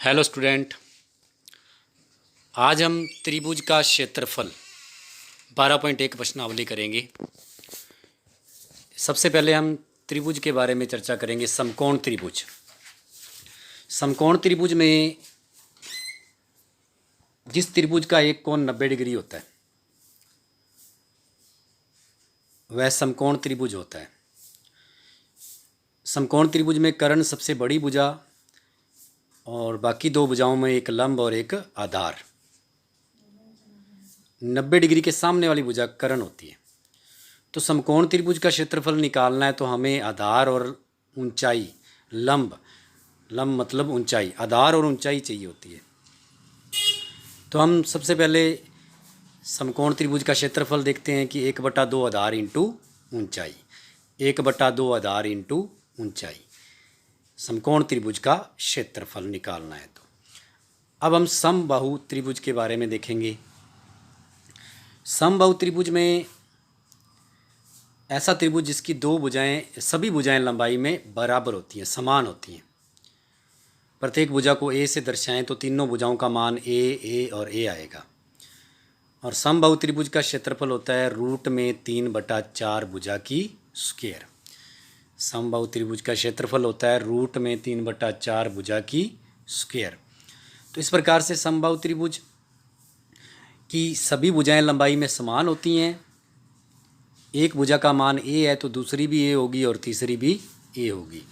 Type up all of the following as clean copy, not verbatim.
Hello student. आज हम त्रिभुज का क्षेत्रफल 12.1 प्रश्नावली करेंगे। सबसे पहले हम त्रिभुज के बारे में चर्चा करेंगे। समकोण त्रिभुज। समकोण त्रिभुज में जिस त्रिभुज का एक कोण 90 डिग्री होता है वह समकोण त्रिभुज होता है। समकोण त्रिभुज में कर्ण सबसे बड़ी भुजा और बाकी दो भुजाओं में एक लंब और एक आधार। 90 डिग्री के सामने वाली भुजा कर्ण होती है। तो समकोण त्रिभुज का क्षेत्रफल निकालना है तो हमें आधार और ऊंचाई, लंब मतलब ऊंचाई, आधार और ऊंचाई चाहिए होती है। तो हम सबसे पहले समकोण त्रिभुज का क्षेत्रफल देखते हैं कि 1/2 आधार इंटू ऊंचाई, 1/2 आधार इंटू ऊंचाई समकोण त्रिभुज का क्षेत्रफल निकालना है। तो अब हम समबाहु त्रिभुज के बारे में देखेंगे। समबाहु त्रिभुज में ऐसा त्रिभुज जिसकी दो भुजाएं, सभी भुजाएं लंबाई में बराबर होती हैं, समान होती हैं। प्रत्येक भुजा को ए से दर्शाएं तो तीनों भुजाओं का मान ए और ए आएगा। और समबाहु त्रिभुज का क्षेत्रफल होता है √3/4 भुजा की स्क्वायर। समबाहु त्रिभुज का क्षेत्रफल होता है √3/4 भुजा की स्क्वायर। तो इस प्रकार से समबाहु त्रिभुज की सभी भुजाएं लंबाई में समान होती हैं। एक भुजा का मान ए है तो दूसरी भी ए होगी और तीसरी भी ए होगी।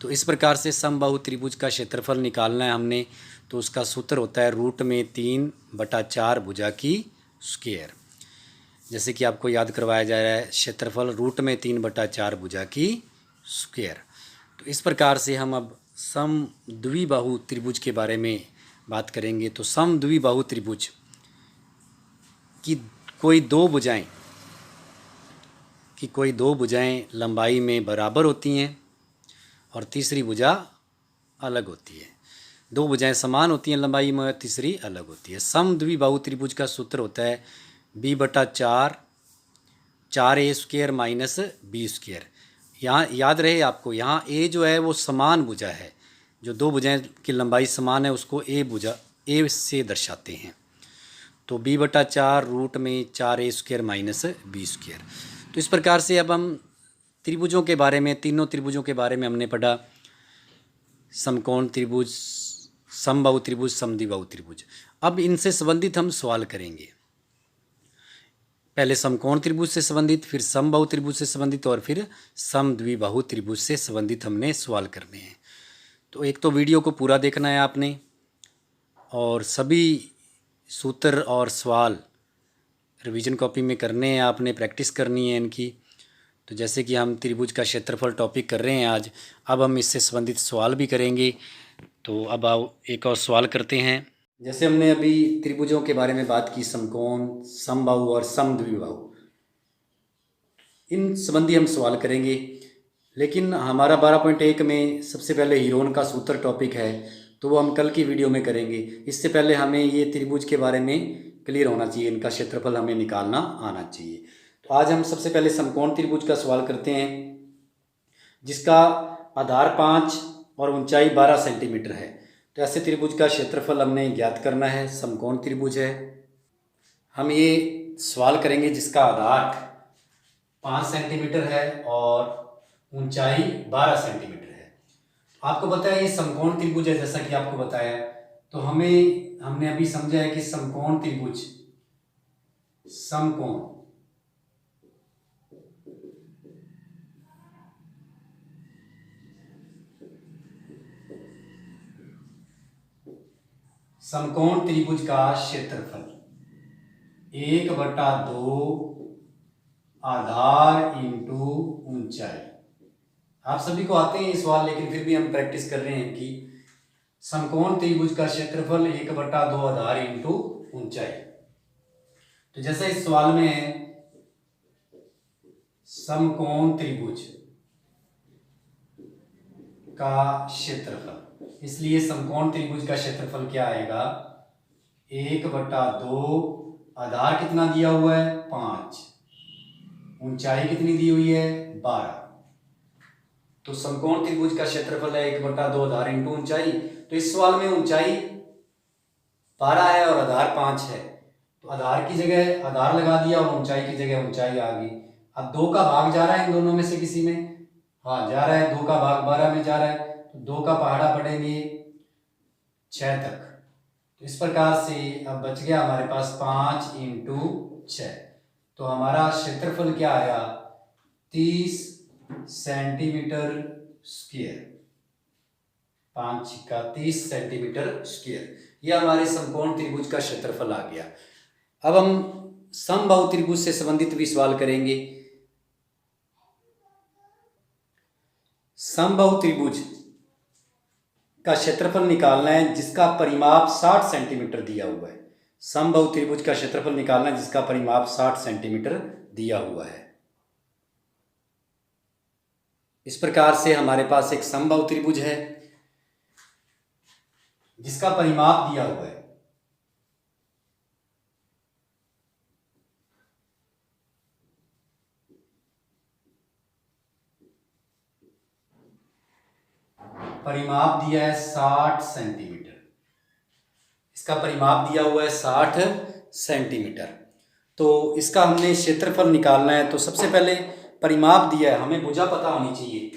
तो इस प्रकार से समबाहु त्रिभुज का क्षेत्रफल निकालना है हमने, तो उसका सूत्र होता है √3/4 भुजा की स्क्वायर। जैसे कि आपको याद करवाया जा रहा है, क्षेत्रफल √3/4 भुजा की स्क्वायर। तो इस प्रकार से हम अब समद्विबाहु त्रिभुज के बारे में बात करेंगे। तो समद्विबाहु त्रिभुज की कोई दो भुजाएं लंबाई में बराबर होती हैं और तीसरी भुजा अलग होती है। दो भुजाएं समान होती हैं लंबाई में और तीसरी अलग होती है। समद्विबाहु त्रिभुज का सूत्र होता है b/4 4a² - b²। यहाँ याद रहे आपको, यहाँ a जो है वो समान भुजा है, जो दो भुजाएं की लंबाई समान है उसको a से दर्शाते हैं। तो b/4 √4a² - b²। तो इस प्रकार से अब हम त्रिभुजों के बारे में, तीनों त्रिभुजों के बारे में हमने पढ़ा। समकोण त्रिभुज, समबाहु त्रिभुज, समद्विबाहु त्रिभुज। अब इनसे संबंधित हम सवाल करेंगे। पहले समकोण त्रिभुज से संबंधित, फिर समबाहु त्रिभुज से संबंधित और फिर समद्विबाहु त्रिभुज से संबंधित हमने सवाल करने हैं। तो एक तो वीडियो को पूरा देखना है आपने और सभी सूत्र और सवाल रिवीजन कॉपी में करने हैं आपने, प्रैक्टिस करनी है इनकी। तो जैसे कि हम त्रिभुज का क्षेत्रफल टॉपिक कर रहे हैं आज, अब हम इससे संबंधित सवाल भी करेंगे। तो अब आओ एक और सवाल करते हैं। जैसे हमने अभी त्रिभुजों के बारे में बात की, समकोण, समबाहु और समद्विबाहु, इन संबंधी हम सवाल करेंगे। लेकिन हमारा 12.1 में सबसे पहले हीरोन का सूत्र टॉपिक है, तो वो हम कल की वीडियो में करेंगे। इससे पहले हमें ये त्रिभुज के बारे में क्लियर होना चाहिए, इनका क्षेत्रफल हमें निकालना आना चाहिए। तो आज हम सबसे पहले समकोण त्रिभुज का सवाल करते हैं, जिसका आधार 5 और ऊंचाई 12 सेंटीमीटर है। तो ऐसे त्रिभुज का क्षेत्रफल हमने ज्ञात करना है। समकोण त्रिभुज है, हम ये सवाल करेंगे जिसका आधार 5 सेंटीमीटर है और ऊंचाई 12 सेंटीमीटर है। आपको पता है ये समकोण त्रिभुज है, जैसा कि आपको बताया। तो हमने अभी समझा है कि समकोण त्रिभुज, समकोण त्रिभुज का क्षेत्रफल 1/2 आधार इंटू ऊंचाई। आप सभी को आते हैं ये सवाल, लेकिन फिर भी हम प्रैक्टिस कर रहे हैं कि समकोण त्रिभुज का क्षेत्रफल 1/2 आधार इंटू ऊंचाई। तो जैसे इस सवाल में है समकोण त्रिभुज का क्षेत्रफल, इसलिए समकोण त्रिभुज का क्षेत्रफल क्या आएगा? 1/2, आधार कितना दिया हुआ है? 5, ऊंचाई कितनी दी हुई है? 12। तो समकोण त्रिभुज का क्षेत्रफल है 1/2 आधार इंटू ऊंचाई। तो इस सवाल में ऊंचाई 12 है और आधार 5 है, तो आधार की जगह आधार लगा दिया और ऊंचाई की जगह ऊंचाई आ गई। अब 2 का भाग जा रहा है इन दोनों में से किसी में, हाँ जा रहा है, 2 का भाग 12 में जा रहा है, तो 2 का पहाड़ा पड़ेंगे 6 तक। तो इस प्रकार से अब बच गया हमारे पास 5 इंटू 6, तो हमारा क्षेत्रफल क्या आया 30 सेंटीमीटर स्क्वायर, 5 का 30 सेंटीमीटर स्क्वायर। यह हमारे समकोण त्रिभुज का क्षेत्रफल आ गया। अब हम समबाहु त्रिभुज से संबंधित भी सवाल करेंगे। समबाहु त्रिभुज का क्षेत्रफल निकालना है जिसका परिमाप 60 सेंटीमीटर दिया हुआ है। समबाहु त्रिभुज का क्षेत्रफल निकालना है जिसका परिमाप 60 सेंटीमीटर दिया हुआ है। इस प्रकार से हमारे पास एक समबाहु त्रिभुज है जिसका परिमाप दिया हुआ है। परिमाप दिया है 60 सेंटीमीटर, इसका परिमाप दिया हुआ है 60 सेंटीमीटर। तो इसका हमने क्षेत्रफल निकालना है, तो सबसे पहले परिमाप दिया है, हमें भुजा पता होनी चाहिए।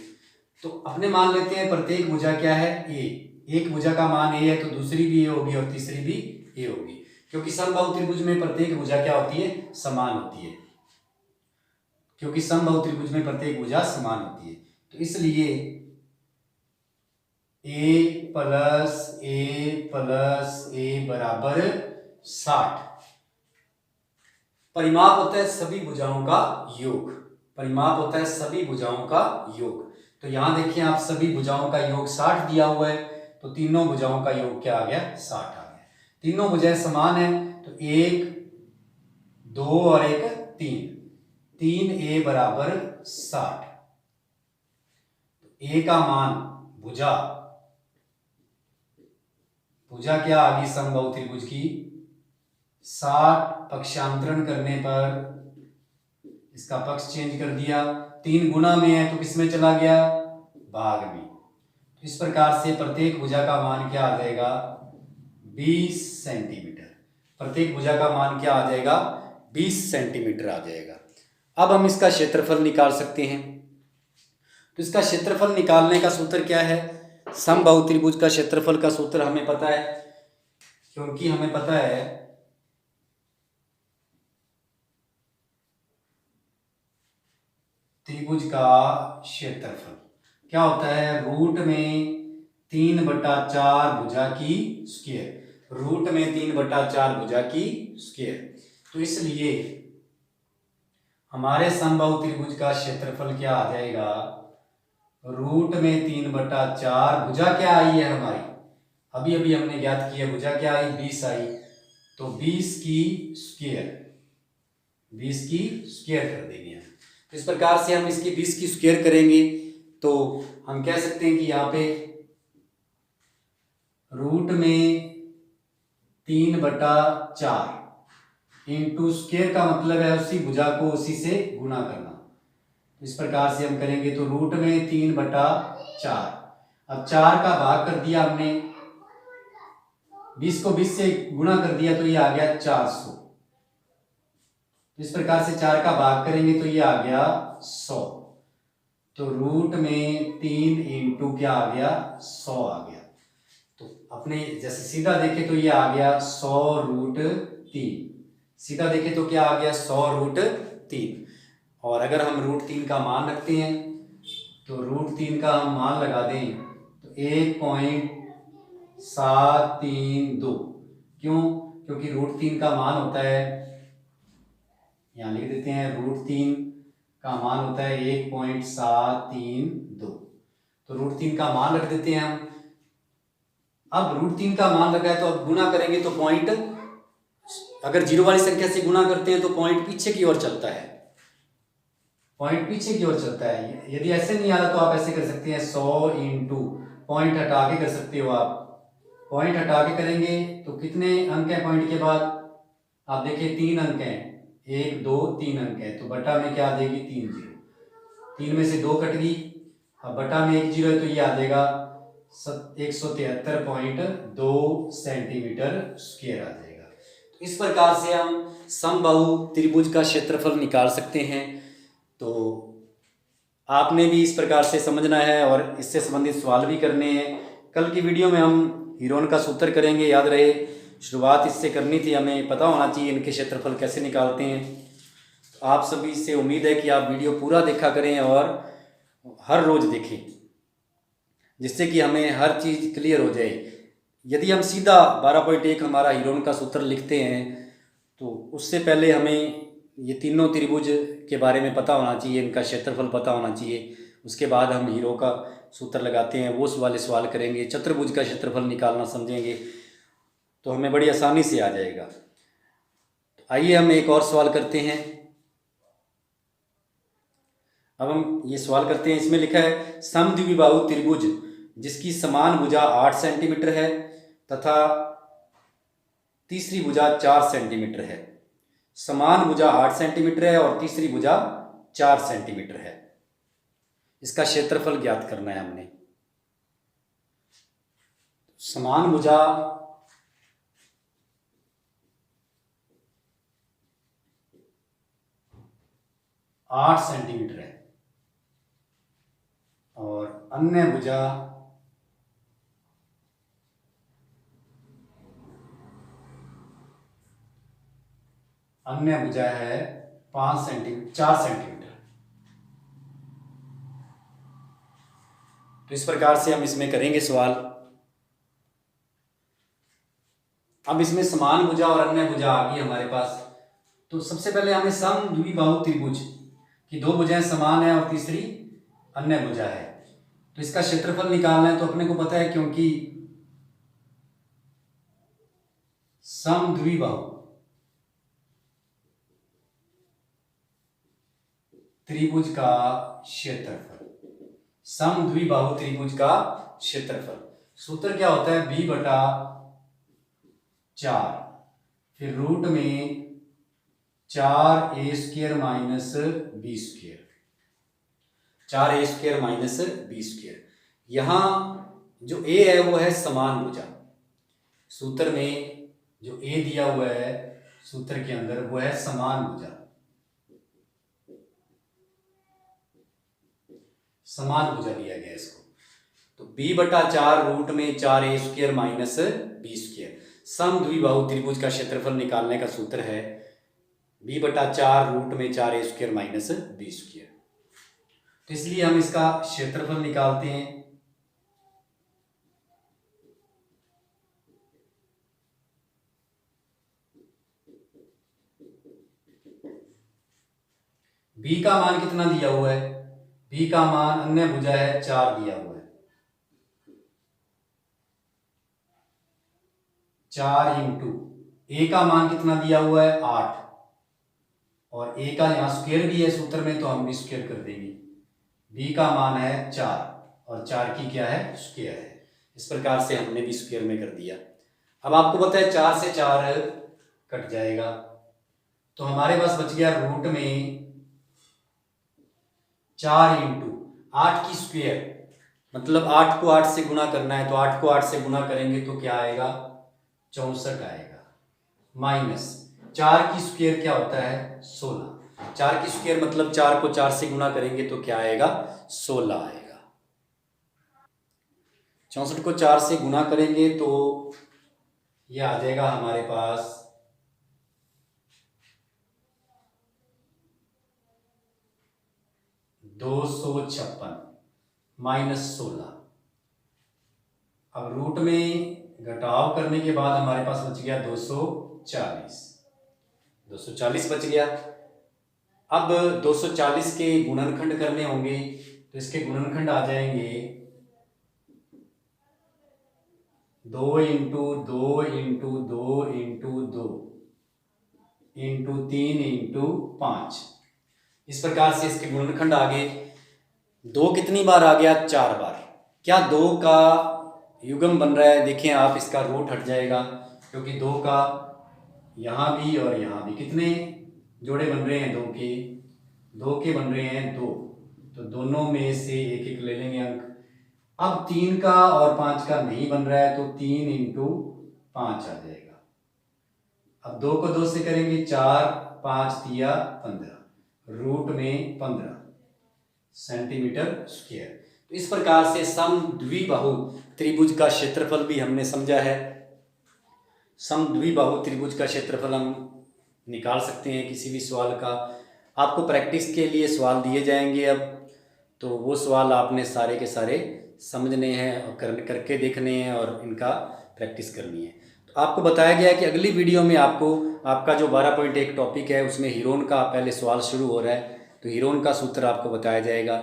तो अपने मान लेते हैं प्रत्येक भुजा क्या है ए, एक भुजा का मान ए है तो दूसरी भी ए होगी और तीसरी भी ए होगी, क्योंकि समबाहु त्रिभुज में प्रत्येक भुजा क्या होती है समान होती है, क्योंकि समबाहु त्रिभुज में प्रत्येक भुजा समान होती है। तो इसलिए ए प्लस ए बराबर 60। परिमाप होता है सभी भुजाओं का योग, परिमाप होता है सभी भुजाओं का योग। तो यहां देखिए आप सभी भुजाओं का योग 60 दिया हुआ है, तो तीनों भुजाओं का योग क्या आ गया 60 आ गया। तीनों भुजाएं समान है, तो 1 2 और 1 3, 3a बराबर 60। ए का मान भुजा क्या आ गई समबाहु त्रिभुज की 60, पक्षांतरण करने पर इसका पक्ष चेंज कर दिया, 3 गुना में है तो किस में चला गया भाग में। तो इस प्रकार से प्रत्येक भुजा का मान क्या आ जाएगा 20 सेंटीमीटर, प्रत्येक भुजा का मान क्या आ जाएगा 20 सेंटीमीटर आ जाएगा। अब हम इसका क्षेत्रफल निकाल सकते हैं। तो इसका क्षेत्रफल निकालने का सूत्र क्या है, समबाहु त्रिभुज का क्षेत्रफल का सूत्र हमें पता है, क्योंकि हमें पता है त्रिभुज का क्षेत्रफल क्या होता है रूट में 3/4 भुजा की स्क्वायर, रूट में 3/4 भुजा की स्क्वायर। तो इसलिए हमारे समबाहु त्रिभुज का क्षेत्रफल क्या आ जाएगा रूट में 3/4, भुजा क्या आई है हमारी अभी अभी हमने ज्ञात किया, भुजा क्या आई 20 आई, तो 20 की स्क्वायर, 20 की स्क्वायर कर देंगे हम। तो इस प्रकार से हम इसकी 20 की स्क्वायर करेंगे तो हम कह सकते हैं कि यहाँ पे रूट में 3/4 इंटू स्क्वायर का मतलब है उसी भुजा को उसी से गुणा करना। तो इस प्रकार से हम करेंगे तो रूट में 3/4, अब 4 का भाग कर दिया हमने, 20 को 20 से गुणा कर दिया तो ये आ गया 400। इस प्रकार से 4 का भाग करेंगे तो ये आ गया 100, तो रूट में 3 इंटू क्या आ गया 100 आ गया। तो अपने जैसे सीधा देखे तो ये आ गया 100√3, सीधा देखे तो क्या आ गया 100√3, और अगर हम √3 का मान रखते हैं तो √3 का हम मान लगा दें तो 1.732, क्यों, क्योंकि √3 का मान होता है, यहाँ लिख देते हैं √3 का मान होता है 1.732, तो √3 का मान रख देते हैं हम। अब √3 का मान लगा है तो अब गुना करेंगे तो पॉइंट, अगर जीरो वाली संख्या से गुना करते हैं तो पॉइंट पीछे की ओर चलता है, पॉइंट पीछे की ओर चलता है। यदि ऐसे नहीं आ रहा तो आप ऐसे कर सकते हैं 100 इंटू पॉइंट हटा के कर सकते हो आप, पॉइंट हटा के करेंगे तो कितने अंक है पॉइंट के बाद, आप देखिए 3 अंक हैं, 1 2 3 अंक है, तो बटा में क्या आ जाएगी 3 0, 3 में से 2 कट गई, अब बटा में 1 जीरो है तो ये आ जाएगा 173.2 सेंटीमीटर स्क्वायर आ जाएगा। तो इस प्रकार से हम समबाहु त्रिभुज का क्षेत्रफल निकाल सकते हैं। तो आपने भी इस प्रकार से समझना है और इससे संबंधित सवाल भी करने हैं। कल की वीडियो में हम हीरोन का सूत्र करेंगे। याद रहे, शुरुआत इससे करनी थी, हमें पता होना चाहिए इनके क्षेत्रफल कैसे निकालते हैं। तो आप सभी से उम्मीद है कि आप वीडियो पूरा देखा करें और हर रोज़ देखें, जिससे कि हमें हर चीज़ क्लियर हो जाए। यदि हम सीधा 12.1 हमारा हीरोन का सूत्र लिखते हैं तो उससे पहले हमें ये तीनों त्रिभुज के बारे में पता होना चाहिए, इनका क्षेत्रफल पता होना चाहिए। उसके बाद हम हीरो का सूत्र लगाते हैं, वो वाले सवाल करेंगे। चतुर्भुज का क्षेत्रफल निकालना समझेंगे तो हमें बड़ी आसानी से आ जाएगा। तो आइए हम एक और सवाल करते हैं। अब हम ये सवाल करते हैं, इसमें लिखा है समद्विबाहु त्रिभुज जिसकी समान भुजा 8 सेंटीमीटर है तथा तीसरी भुजा 4 सेंटीमीटर है। समान भुजा 8 सेंटीमीटर है और तीसरी भुजा 4 सेंटीमीटर है। इसका क्षेत्रफल ज्ञात करना है हमने। समान भुजा 8 सेंटीमीटर है और अन्य भुजा है 4 सेंटीमीटर। तो इस प्रकार से हम इसमें करेंगे सवाल। अब इसमें समान भुजा और अन्य भुजा आ गई हमारे पास। तो सबसे पहले हमें समद्विबाहु त्रिभुज की दो भुजाएं समान है और तीसरी अन्य भुजा है, तो इसका क्षेत्रफल निकालना है। तो अपने को पता है, क्योंकि समद्विबाहु त्रिभुज का क्षेत्रफल, समद्विबाहु त्रिभुज का क्षेत्रफल सूत्र क्या होता है, b बटा 4 फिर रूट में 4a² minus b², 4a² minus b²। यहाँ जो a है वो है समान भुजा। सूत्र में जो a दिया हुआ है सूत्र के अंदर वो है समान भुजा, समान भुजा दिया गया इसको। तो b बटा 4 रूट में 4a² माइनस b²। समद्विबाहु त्रिभुज का क्षेत्रफल निकालने का सूत्र है b बटा 4 रूट में 4a² माइनस b²। तो इसलिए हम इसका क्षेत्रफल निकालते हैं। b का मान कितना दिया हुआ है, b का मान अन्य भुजा है 4 दिया हुआ है, 4 इंटू a का मान कितना दिया हुआ है 8 और a का यहाँ स्क्वायर भी है सूत्र में, तो हम भी स्क्वायर कर देंगे। b का मान है 4 और 4 की क्या है स्क्वायर है। इस प्रकार से हमने भी स्क्वायर में कर दिया। अब आपको पता है 4 से 4 कट जाएगा, तो हमारे पास बच गया रूट में 4 इंटू 8 की स्क्वायर, मतलब 8 को 8 से गुना करना है, तो 8 को 8 से गुना करेंगे तो क्या आएगा 64 आएगा, माइनस 4 की स्क्वायर क्या होता है 16। 4 की स्क्वायर मतलब 4 को 4 से गुना करेंगे तो क्या आएगा 16 आएगा। 64 को 4 से गुना करेंगे तो यह आ जाएगा हमारे पास 256 माइनस 16। अब रूट में घटाव करने के बाद हमारे पास बच गया 240 बच गया। अब 240 के गुणनखंड करने होंगे, तो इसके गुणनखंड आ जाएंगे 2 into 2 into 2 into 2 into 3 into 5। इस प्रकार से इसके गुणनखंड आ गए। 2 कितनी बार आ गया 4 बार। क्या 2 का युग्म बन रहा है, देखें आप, इसका रूट हट जाएगा, क्योंकि 2 का यहाँ भी और यहाँ भी कितने जोड़े बन रहे हैं 2 के बन रहे हैं 2, तो दोनों में से एक एक ले लेंगे अंक। अब 3 का और 5 का नहीं बन रहा है तो 3 इंटू 5 आ जाएगा। अब 2 को 2 से करेंगे 4, 5 तिया 15, रूट में 15 सेंटीमीटर स्क्वायर। तो इस प्रकार से समद्विबाहु त्रिभुज का क्षेत्रफल भी हमने समझा है। समद्विबाहु त्रिभुज का क्षेत्रफल हम निकाल सकते हैं किसी भी सवाल का। आपको प्रैक्टिस के लिए सवाल दिए जाएंगे अब, तो वो सवाल आपने सारे के सारे समझने हैं और करके देखने हैं और इनका प्रैक्टिस करनी है। तो आपको बताया गया है कि अगली वीडियो में आपको आपका जो 12.1 टॉपिक है उसमें हीरोन का पहले सवाल शुरू हो रहा है, तो हीरोन का सूत्र आपको बताया जाएगा।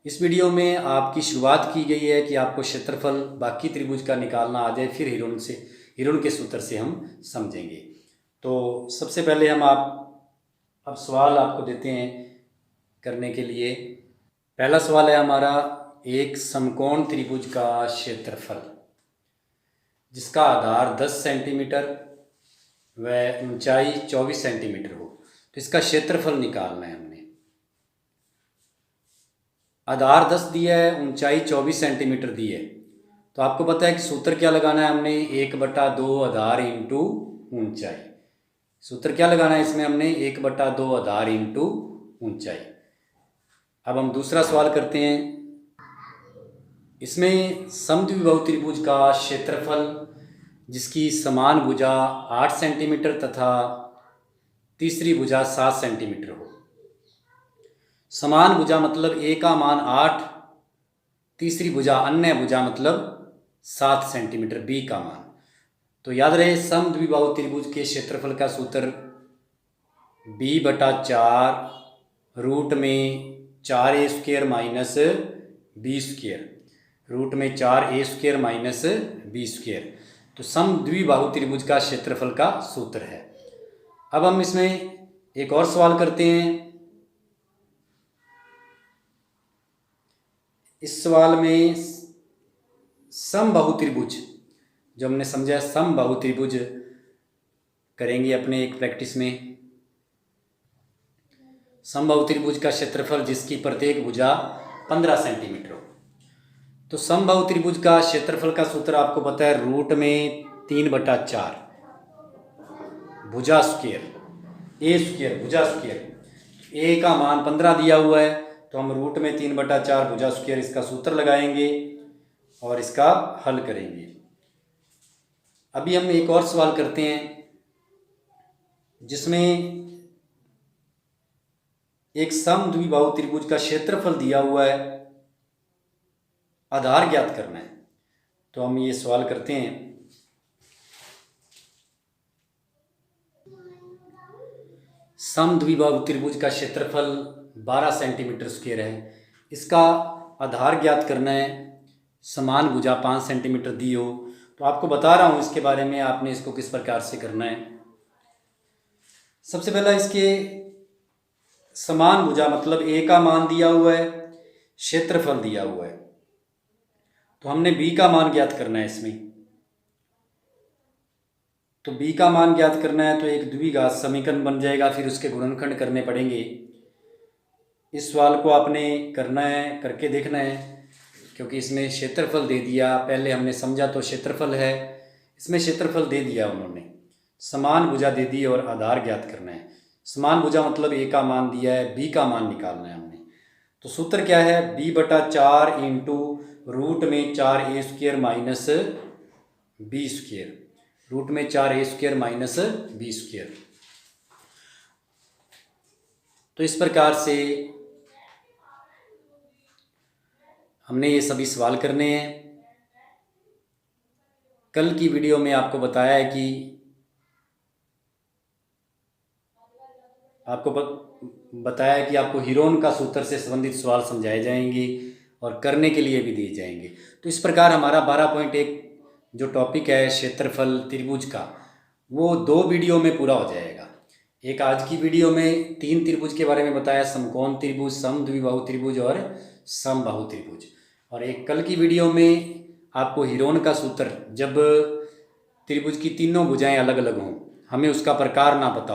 इस वीडियो में आपकी शुरुआत की गई है कि आपको क्षेत्रफल बाकी त्रिभुज का निकालना आ जाए, फिर हीरोन के सूत्र से हम समझेंगे। तो सबसे पहले हम अब सवाल आपको देते हैं करने के लिए। पहला सवाल है हमारा, एक समकोण त्रिभुज का क्षेत्रफल जिसका आधार 10 सेंटीमीटर व ऊंचाई 24 सेंटीमीटर हो, तो इसका क्षेत्रफल निकालना है हमने। आधार 10 दिया है, ऊंचाई 24 सेंटीमीटर दी है, तो आपको पता है कि सूत्र क्या लगाना है हमने, 1/2 आधार इंटू ऊंचाई। सूत्र क्या लगाना है इसमें हमने, 1/2 आधार इंटू ऊंचाई। अब हम दूसरा सवाल करते हैं। इसमें समद्विबाहु त्रिभुज का क्षेत्रफल जिसकी समान भुजा 8 सेंटीमीटर तथा तीसरी भुजा 7 सेंटीमीटर हो। समान भुजा मतलब ए का मान 8, तीसरी भुजा अन्य भुजा मतलब 7 सेंटीमीटर बी का मान। तो याद रहे समद्विबाहु त्रिभुज के क्षेत्रफल का सूत्र b/4 रूट में 4a² माइनस b², रूट में 4a² माइनस b²। तो समद्विबाहु त्रिभुज का क्षेत्रफल का सूत्र है। अब हम इसमें एक और सवाल करते हैं। इस सवाल में समबाहु त्रिभुज जो हमने समझा है, समबाहु त्रिभुज करेंगे अपने एक प्रैक्टिस में। समबाहु त्रिभुज का क्षेत्रफल जिसकी प्रत्येक भुजा 15 सेंटीमीटर हो। तो समबाहु त्रिभुज का क्षेत्रफल का सूत्र आपको पता है, रूट में 3/4 भुजा स्क्वायर a² भुजा स्क्वायर। ए का मान 15 दिया हुआ है, तो हम रूट में 3/4 भुजा स्क्वायर इसका सूत्र लगाएंगे और इसका हल करेंगे। अभी हम एक और सवाल करते हैं जिसमें एक समद्विबाहु त्रिभुज का क्षेत्रफल दिया हुआ है, आधार ज्ञात करना है। तो हम ये सवाल करते हैं। समद्विबाहु त्रिभुज का क्षेत्रफल 12 सेंटीमीटर स्क्वायर है, इसका आधार ज्ञात करना है। समान भुजा 5 सेंटीमीटर दी हो, तो आपको बता रहा हूँ इसके बारे में, आपने इसको किस प्रकार से करना है। सबसे पहला इसके समान भुजा मतलब ए का मान दिया हुआ है, क्षेत्रफल दिया हुआ है, तो हमने बी का मान ज्ञात करना है इसमें। तो बी का मान ज्ञात करना है तो एक द्विघात समीकरण बन जाएगा, फिर उसके गुणनखंड करने पड़ेंगे। इस सवाल को आपने करना है, करके देखना है, क्योंकि इसमें क्षेत्रफल दे दिया। पहले हमने समझा तो क्षेत्रफल है, इसमें क्षेत्रफल दे दिया उन्होंने, समान भुजा दे दी और आधार ज्ञात करना है। समान भुजा मतलब ए का मान दिया है, बी का मान निकालना है हमने। तो सूत्र क्या है, b/4 इंटू रूट में 4a² माइनस b², रूट में 4a² माइनस b²। तो इस प्रकार से हमने ये सभी सवाल करने हैं। कल की वीडियो में आपको बताया है कि आपको हीरोन का सूत्र से संबंधित सवाल समझाए जाएंगे और करने के लिए भी दिए जाएंगे। तो इस प्रकार हमारा 12.1 जो टॉपिक है क्षेत्रफल त्रिभुज का, वो 2 वीडियो में पूरा हो जाएगा। एक आज की वीडियो में 3 त्रिभुज के बारे में बताया, समकोण त्रिभुज, समद्विबाहु त्रिभुज और समबाहु त्रिभुज। और एक कल की वीडियो में आपको हीरोन का सूत्र, जब त्रिभुज की तीनों भुजाएं अलग अलग हों, हमें उसका प्रकार न पता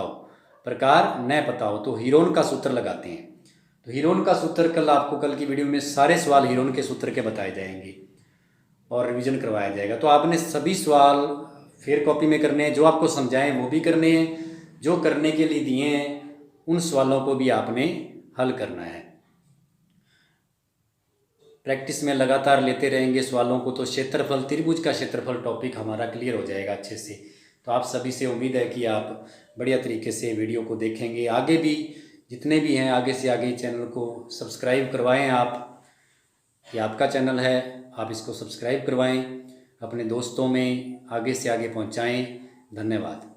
हो, तो हीरोन का सूत्र लगाते हैं। तो हीरोन का सूत्र कल की वीडियो में सारे सवाल हीरोन के सूत्र के बताए जाएंगे और रिवीजन करवाया जाएगा। तो आपने सभी सवाल फिर कॉपी में करने हैं, जो आपको समझाएं वो भी करने हैं, जो करने के लिए दिए हैं उन सवालों को भी आपने हल करना है। प्रैक्टिस में लगातार लेते रहेंगे सवालों को तो क्षेत्रफल, त्रिभुज का क्षेत्रफल टॉपिक हमारा क्लियर हो जाएगा अच्छे से। तो आप सभी से उम्मीद है कि आप बढ़िया तरीके से वीडियो को देखेंगे। आगे भी जितने भी हैं आगे से आगे चैनल को सब्सक्राइब करवाएं आप, ये आपका चैनल है, आप इसको सब्सक्राइब करवाएं, अपने दोस्तों में आगे से आगे पहुंचाएं। धन्यवाद।